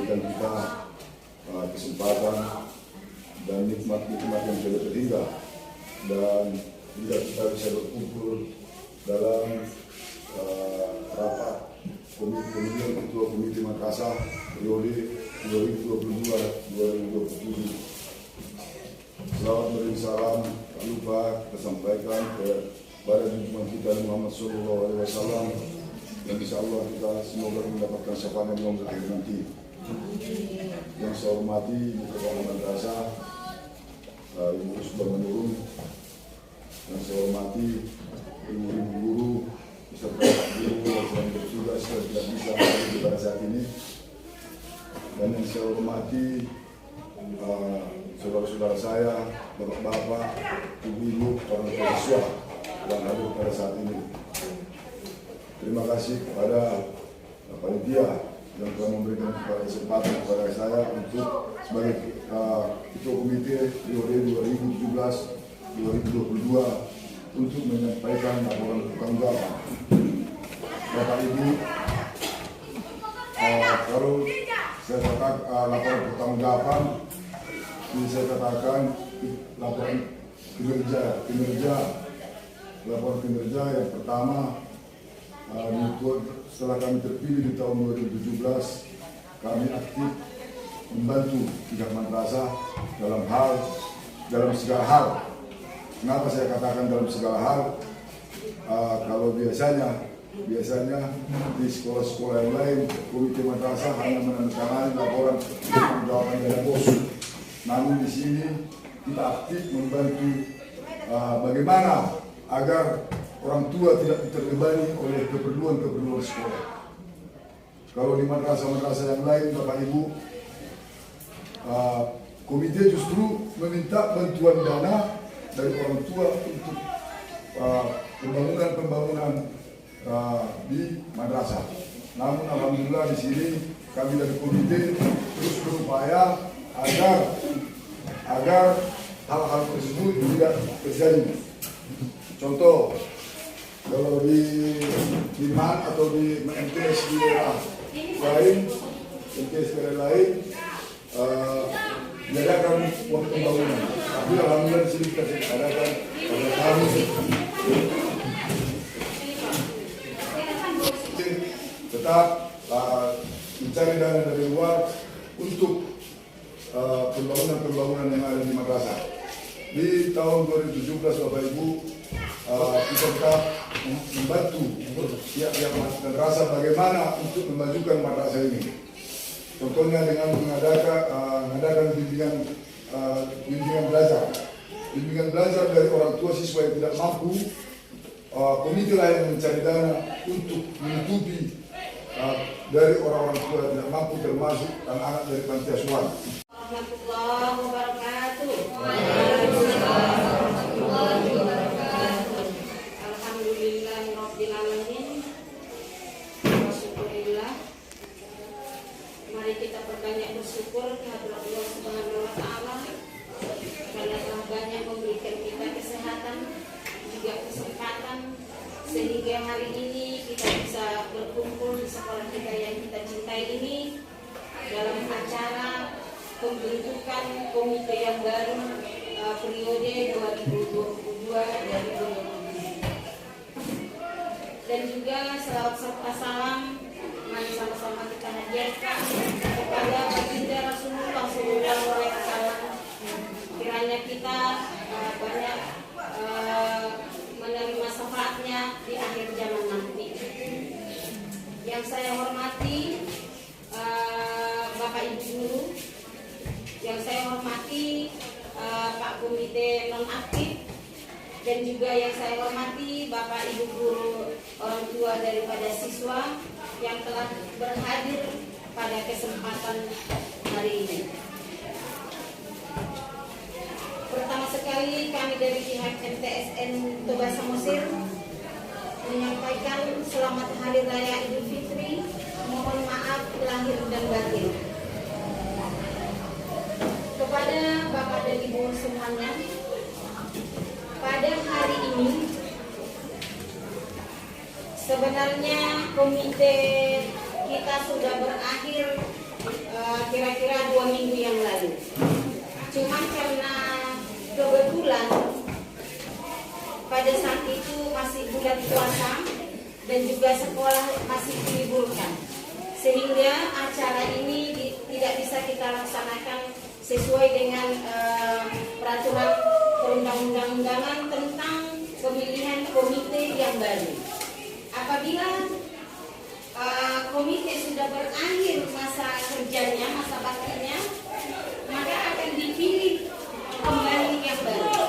memberikan kita kesempatan dan nikmat-nikmat yang tidak terhingga, dan juga kita bisa berkumpul dalam rapat pemilihan Ketua Komite Makassar periode 2022-2027. Selamat beri salam, tak lupa kita sampaikan kepada junjungan kita Muhammad SAW, dan insya Allah kita semoga mendapatkan syafaat yang akhir nanti. Yang saya hormati Kepala Madrasah Ibu Usbar Menurun, yang saya hormati ibu-ibu guru beserta guru yang sedang bertugas dan tidak bisa hadir pada saat ini, dan yang saya hormati saudara-saudara saya, bapak-bapak, ibu-ibu, orang tua siswa yang hadir pada saat ini. Terima kasih kepada panitia yang telah memberikan kesempatan kepada saya untuk sebagai Ketua Komite periode 2017-2022 untuk menyampaikan laporan pertanggungjawaban. Bapak Ibu, kalau saya katakan laporan pertanggungjawaban, ini saya katakan laporan kinerja. Laporan kinerja yang pertama, setelah kami terpilih di tahun 2017, kami aktif membantu pihak madrasah dalam segala hal. Kenapa saya katakan dalam segala hal? Kalau biasanya di sekolah-sekolah yang lain, komite madrasah hanya menandatangani laporan pertanggungjawaban dari bos. Namun di sini kita aktif membantu bagaimana agar orang tua tidak terbebani oleh keperluan sekolah. Kalau di madrasah-madrasah yang lain, Bapak Ibu, komite justru meminta bantuan dana dari orang tua untuk pembangunan di madrasah. Namun alhamdulillah di sini kami dari komite terus berupaya agar hal-hal tersebut tidak terjadi. Contoh, kalau di MAN atau di MTS di daerah lain, diadakan waktu pembangunan. Tapi alhamdulillah di sini kita adakan pada kami tetap mencari dana dari luar untuk pembangunan yang ada di madrasah. Di tahun 2017, Bapak Ibu, kita tetap membantu pihak madrasah bagaimana untuk memajukan madrasah ini. Contohnya dengan mengadakan bimbingan belajar dari orang tua siswa yang tidak mampu. Komite lain yang mencari dana untuk menutupi dari orang-orang tua yang tidak mampu, termasuk anak-anak dari panti asuhan. Warahmatullahi wabarakatuh. Alhamdulillahirabbil alamin. Wasyukurillah. Mari kita perbanyak bersyukur kepada Allah Subhanahu wa taala karena telah banyak memberikan kita kesehatan, juga kesempatan sehingga hari ini kita bisa berkumpul di sekolah kita yang kita cintai ini dalam acara pembentukan komite yang baru periode 2022-2027. Dan juga selawat serta salam mari sama-sama kita hadiahkan kepada baginda Rasulullah SAW. Kiranya kita banyak menerima syafaatnya di akhir zaman nanti. Yang saya hormati Bapak Ibu Guru, yang saya hormati Pak Komite Non-Aktif, dan juga yang saya hormati Bapak Ibu Guru orang tua daripada siswa yang telah berhadir pada kesempatan hari ini. Pertama sekali kami dari pihak MTSN Toba Samosir menyampaikan selamat Hari Raya Idul Fitri, mohon maaf lahir dan batin. Kepada Bapak dan Ibu semuanya, pada hari ini sebenarnya komite kita sudah berakhir kira-kira 2 minggu yang lalu. Cuman karena kebetulan pada saat itu masih bulan puasa dan juga sekolah masih diliburkan, sehingga acara ini tidak bisa kita laksanakan sesuai dengan peraturan perundang-undangan tentang pemilihan komite yang baru. Apabila komite sudah berakhir masa kerjanya, masa baktinya, maka akan dipilih kembali yang baru.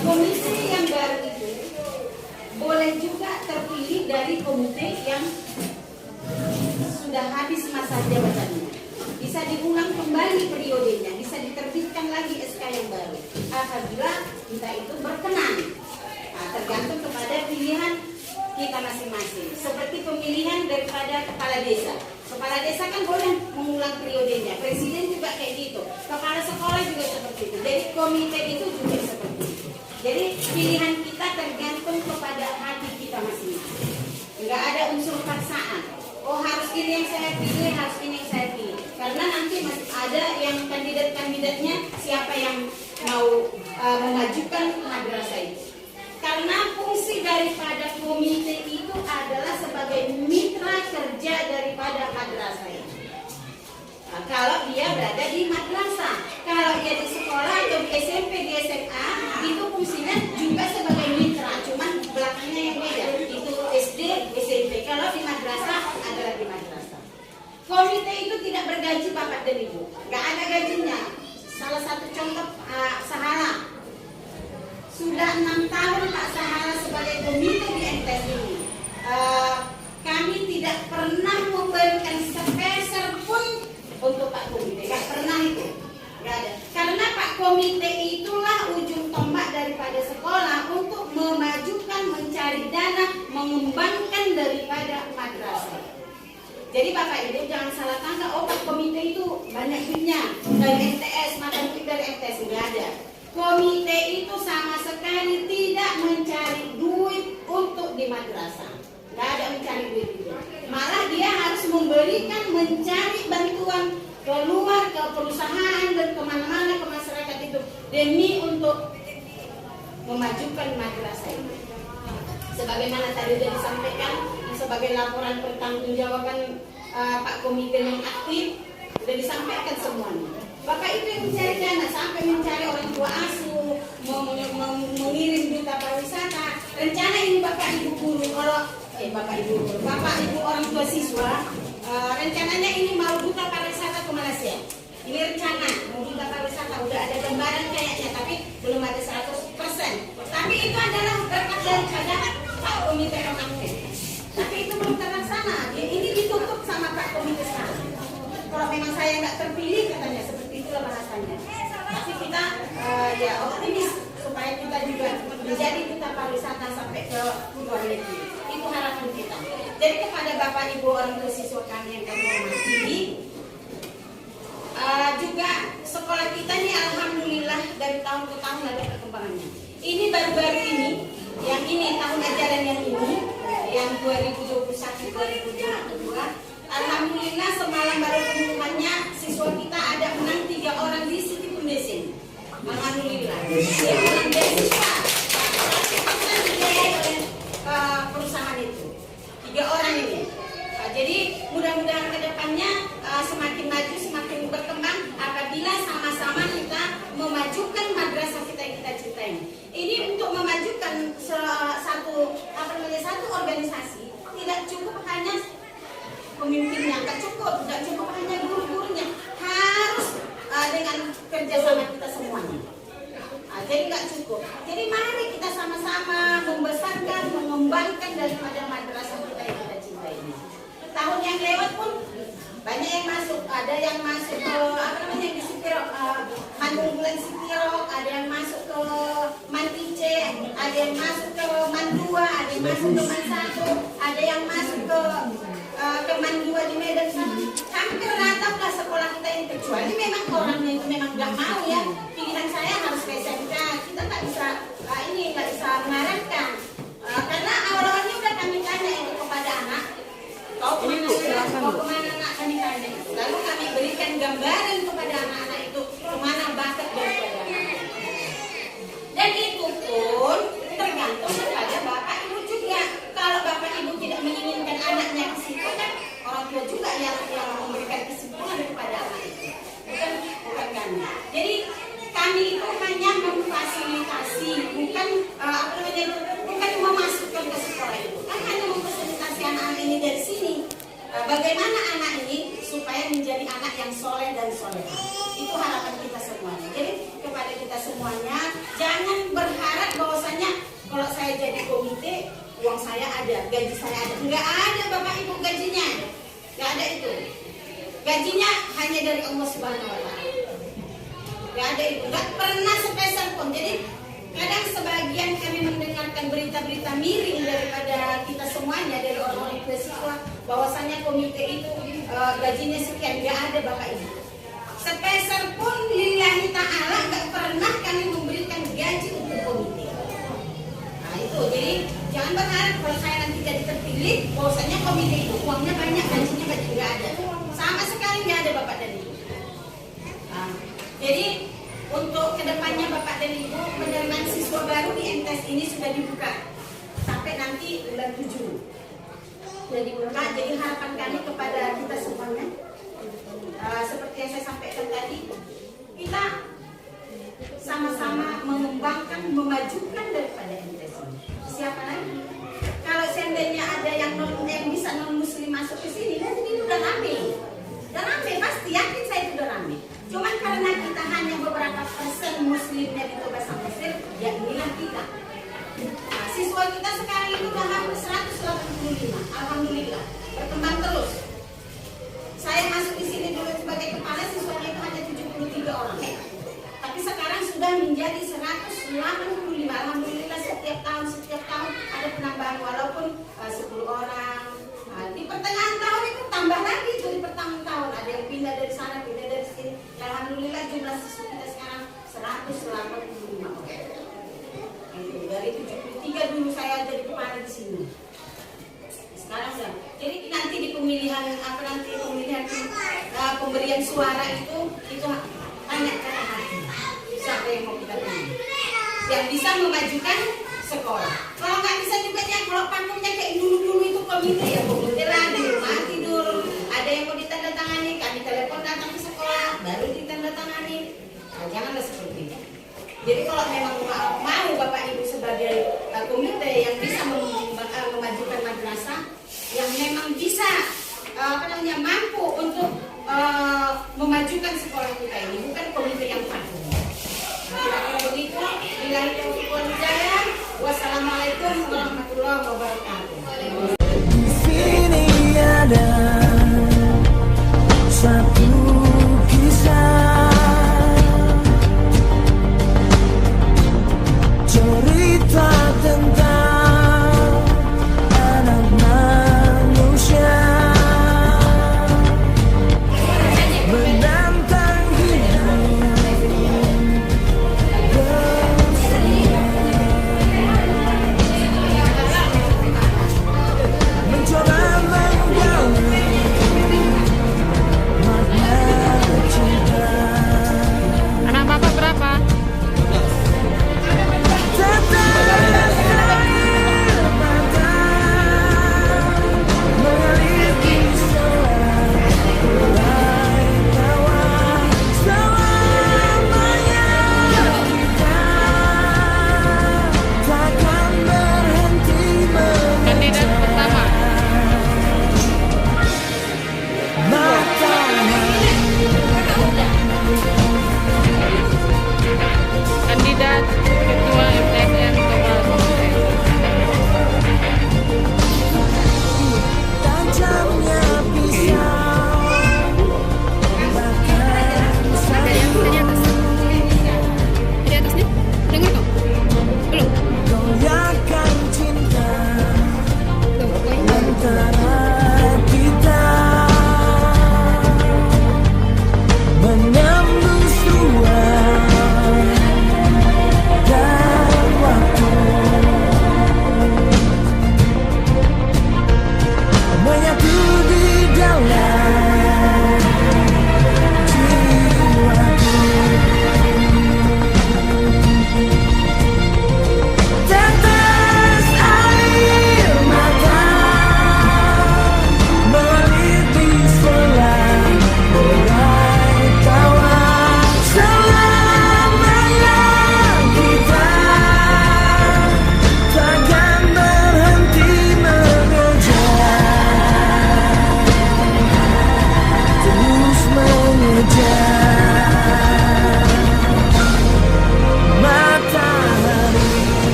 Komite yang baru itu boleh juga terpilih dari komite yang sudah habis masa jabatannya. Bisa diulang kembali periodenya, bisa diterbitkan lagi SK yang baru apabila kita itu berkenan. Tergantung kepada pilihan kita masing-masing. Seperti pemilihan daripada kepala desa. Kepala desa kan boleh mengulang periodenya. Presiden juga kayak gitu. Kepala sekolah juga seperti itu. Jadi komite itu juga seperti itu. Jadi pilihan kita tergantung kepada hati kita masing-masing. Enggak ada unsur paksaan. Oh harus ini yang saya pilih, harus ini yang saya pilih. Karena nanti masih ada yang kandidat-kandidatnya siapa yang mau mengajukan madrasah itu. Karena fungsi daripada komite itu adalah sebagai mitra kerja daripada madrasah itu. Kalau dia berada di madrasah, kalau dia di sekolah atau di SMP, di SMA, itu fungsinya juga sebagai mitra, cuman belakangnya yang beda. Itu SD, SMP. Kalau di madrasah adalah di madrasah. Komite itu tidak bergaji Bapak dan Ibu, nggak ada gajinya. Salah satu contoh Sahala. Sudah 6 tahun Pak Sahala sebagai komite di MTS ini. Kami tidak pernah memberikan sepeser pun untuk Pak Komite. Gak pernah itu. Gak ada. Karena Pak Komite itulah ujung tombak daripada sekolah untuk memajukan, mencari dana, mengembangkan daripada madrasah. Jadi Bapak Ibu jangan salah tangkap, oh Pak Komite itu banyak duitnya dari MTS, makan duit dari MTS. Nggak ada. Komite itu sama sekali tidak mencari duit untuk di madrasah. Nggak ada mencari duit itu. Malah dia harus memberikan, mencari bantuan keluar ke perusahaan dan kemana-mana ke masyarakat itu demi untuk memajukan madrasah itu. Sebagaimana tadi sudah disampaikan sebagai laporan pertanggungjawaban Pak Komite yang aktif sudah disampaikan semuanya. Bapak itu yang mencari dana sampai mencari orang tua asuh, mengirim duta pariwisata. Rencana ini Bapak Ibu guru, Bapak Ibu orang tua siswa, rencananya ini mau duta pariwisata ke Malaysia. Ini rencana mau duta pariwisata, udah ada gambaran kayaknya, tapi belum ada 100%. Tapi itu adalah berkat daripada Pak Komite yang aktif. Tapi itu belum terlaksana. Ini ditutup sama Pak Komite sekarang. Kalau memang saya nggak terpilih katanya seperti itulah bahasanya. Tapi kita ya optimis supaya kita juga menjadi duta pariwisata sampai ke luar negeri. Itu harapan kita. Jadi kepada Bapak Ibu orang tua siswa kami yang kami hormati, juga sekolah kita ini alhamdulillah dari tahun ke tahun ada perkembangannya. Ini baru-baru ini, yang ini tahun ajaran yang ini, yang 2021-2022. Alhamdulillah semalam baru pengumumannya siswa kita ada menang 3 orang di City Foundation. Alhamdulillah. Dia menang beasiswa. Dibiayai oleh perusahaan itu. 3 orang ini. Jadi mudah-mudahan ke depannya semakin maju, semakin berkembang apabila sama-sama kita memajukan madrasah kita yang kita cintai. Ini untuk memajukan satu organisasi tidak cukup hanya pemimpinnya, nggak cukup hanya guru-gurunya, harus dengan kerjasama kita semuanya. Jadi nggak cukup. Jadi mari kita sama-sama membesarkan, mengembangkan daripada madrasah kita yang kita cintai ini. Tahun yang lewat pun banyak yang masuk, ada yang masuk ke di Sitirok, Mandung Bulan Sitirok, ada yang masuk ke Mantice, ada yang masuk ke Mandua, ada yang masuk ke Mansatu, ada yang masuk ke Mandua di Medan sana. Hampir rata lah sekolah kita ini, kecuali memang orangnya itu memang nggak mau ya. Pilihan saya harus ke SMK, kita nggak bisa mengarahkan. Karena awal-awalnya udah kami tanya itu kepada anak, kau mau kemana anak kami tanya. Lalu kami berikan gambaran kepada anak-anak itu kemana bakat daripada anak. Dan itu pun tergantung kepada bapak ibu juga. Kalau bapak ibu tidak menginginkan anaknya ke situ, kan orang tua juga yang memberikan kesimpulan kepada anak itu. Bukan kami. Jadi kami itu hanya memfasilitasi, bukan bukan memasukkan ke sekolah itu. Kan hanya memfasilitasi anak-anak ini dari sini. Bagaimana anak ini supaya menjadi anak yang soleh dan soleha. Itu harapan kita semuanya. Jadi kepada kita semuanya, jangan berharap bahwasanya kalau saya jadi komite, uang saya ada, gaji saya ada. Enggak ada Bapak Ibu gajinya. Enggak ada itu. Gajinya hanya dari Allah Subhanahu wa taala. Enggak ada itu. Enggak pernah sepeser pun. Jadi kadang sebagian kami mendengarkan berita-berita miring daripada kita semuanya, dari orang-orang mahasiswa, bahwasanya komite itu gajinya sekian. Enggak ada Bapak Ibu. Sepeser pun lillahi ta'ala enggak pernah kami memberikan gaji untuk komite. Nah itu, jadi jangan berharap kalau saya nanti jadi terpilih bahwasanya komite itu uangnya banyak, gajinya enggak ada. Sama sekali enggak ada Bapak dan Ibu. Nah, jadi untuk kedepannya Bapak dan Ibu, penerimaan siswa baru di MTS ini sudah dibuka sampai nanti bulan 7 sudah dibuka. Jadi harapan kami kepada kita semuanya, seperti yang saya sampaikan tadi, kita sama-sama mengembangkan, memajukan daripada MTS ini. Siapa lagi? Kalau seandainya ada yang bisa non muslim masuk ke sini, nanti ini udah rame, pasti yakin saya itu udah rame. Cuman karena kita hanya beberapa persen muslimnya di Bahasa Mesir, ya inilah kita. Nah, siswa kita sekarang itu udah hampir 185, alhamdulillah, berkembang terus. Saya masuk di sini dulu sebagai kepala, siswanya itu hanya 73 orang. Tapi sekarang sudah menjadi 185, alhamdulillah. Setiap tahun ada penambahan, walaupun 10 orang. Nah, di pertengahan tahun itu tambah lagi tuh, di pertengahan tahun ada yang pindah dari sana, pindah dari sini. Alhamdulillah jumlah siswa kita sekarang 185 orang. Dari 73 dulu saya jadi kepala di sini. Sekarang saya. Jadi nanti di pemilihan pemberian suara itu tanya kata hati. Siapa yang mau kita pilih? Yang bisa memajukan sekolah. Kalau nggak bisa juga ya, kalau panggungnya kayak dulu itu komite, ya komite lah di rumah tidur. Ada yang mau ditandatangani, kami telepon datang ke sekolah, baru ditandatangani. Nah, janganlah seperti itu. Jadi kalau memang mau Bapak Ibu sebagai komite yang bisa memajukan madrasah, yang memang bisa mampu untuk memajukan sekolah kita ini, bukan